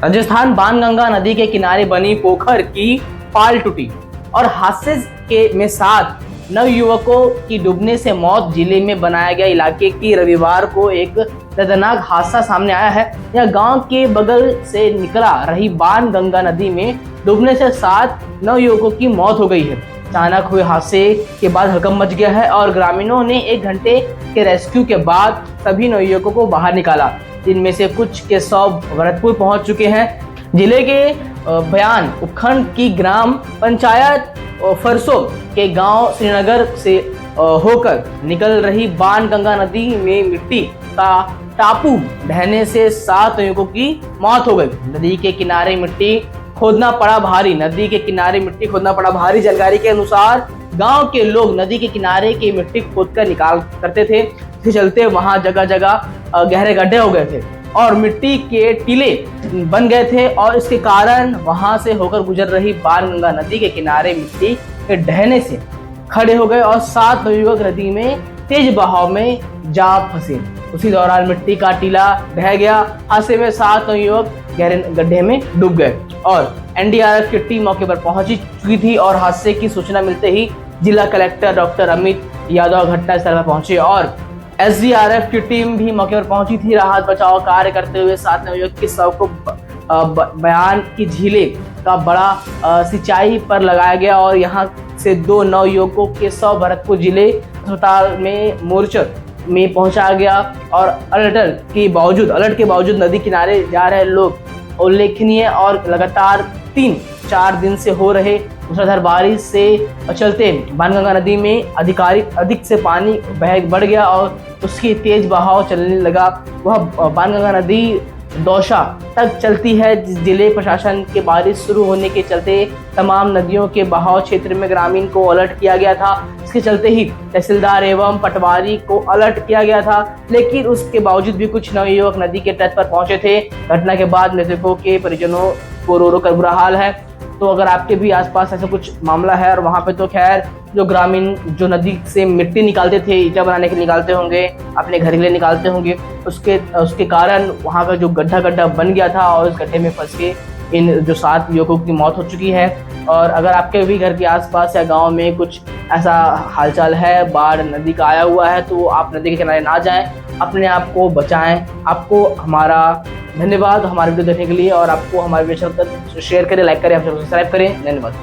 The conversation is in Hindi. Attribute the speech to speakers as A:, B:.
A: राजस्थान बाणगंगा नदी के किनारे बनी पोखर की पाल टूटी और हादसे के में 7 नवयुवकों की डूबने से मौत। जिले में बनाया गया इलाके की रविवार को एक दर्दनाक हादसा सामने आया है। यह गांव के बगल से निकला रही बाणगंगा नदी में डूबने से 7 नवयुवकों की मौत हो गई है। अचानक हुए हादसे के बाद हड़कंप मच गया है और ग्रामीणों ने 1 घंटे के रेस्क्यू के बाद सभी नवयुवकों को बाहर निकाला, जिनमें से कुछ के शव भरतपुर पहुंच चुके हैं। जिले के बयान उपखंड की ग्राम पंचायत फरसो के गांव श्रीनगर से होकर निकल रही बाणगंगा नदी में मिट्टी का टापू ढहने से 7 युवकों की मौत हो गई। नदी के किनारे मिट्टी खोदना पड़ा भारी। जानकारी के अनुसार गांव के लोग नदी के किनारे की मिट्टी खोदकर निकाल करते थे, इसके चलते वहां जगह जगह गहरे गड्ढे हो गए थे और मिट्टी के टीले बन गए थे और इसके कारण वहां से होकर गुजर रही बाणगंगा नदी के किनारे मिट्टी के ढहने से खड़े हो गए और 7 युवक नदी में तेज बहाव में जा फंसे। उसी दौरान मिट्टी का टीला ढह गया। हादसे में 7 युवक गहरे गड्ढे में डूब गए और एनडीआरएफ की टीम मौके पर पहुंच चुकी थी और हादसे की सूचना मिलते ही जिला कलेक्टर डॉक्टर अमित यादव घटनास्थल पर पहुंचे और एसडीआरएफ की टीम भी मौके पर पहुंची थी। राहत बचाव कार्य करते हुए 7 नवयुवक के शव को बयान की झीले का बड़ा सिंचाई पर लगाया गया और यहां से 2 नवयुवकों के शव भरतपुर जिले अस्पताल में मोर्चर में पहुंचाया गया और अलर्ट के बावजूद नदी किनारे जा रहे लोग उल्लेखनीय और लगातार 3-4 दिन से हो रहे मूसलाधार बारिश से चलते बाणगंगा नदी में अधिक से पानी बढ़ गया और उसकी तेज बहाव चलने लगा। वह बाणगंगा नदी दौसा तक चलती है। जिले प्रशासन के बारिश शुरू होने के चलते तमाम नदियों के बहाव क्षेत्र में ग्रामीण को अलर्ट किया गया था। इसके चलते ही तहसीलदार एवं पटवारी को अलर्ट किया गया था, लेकिन उसके बावजूद भी कुछ नवयुवक नदी के तट पर पहुंचे थे। घटना के बाद मृतकों के परिजनों को रो कर बुरा हाल है। तो अगर आपके भी आसपास ऐसा कुछ मामला है और वहाँ पे तो खैर जो ग्रामीण जो नदी से मिट्टी निकालते थे, ईंटा बनाने के लिए निकालते होंगे, अपने घर के लिए निकालते होंगे, उसके कारण वहाँ का जो गड्ढा बन गया था और उस गड्ढे में फंस के इन जो 7 युवकों की मौत हो चुकी है। और अगर आपके भी घर के आसपास या गांव में कुछ ऐसा हालचाल है, बाढ़ नदी का आया हुआ है, तो आप नदी के किनारे ना जाएं, अपने आप को बचाएं। आपको हमारा धन्यवाद हमारे वीडियो देखने के लिए और आपको हमारे वीडियो शेयर करें, लाइक करें, सब्सक्राइब करें। धन्यवाद।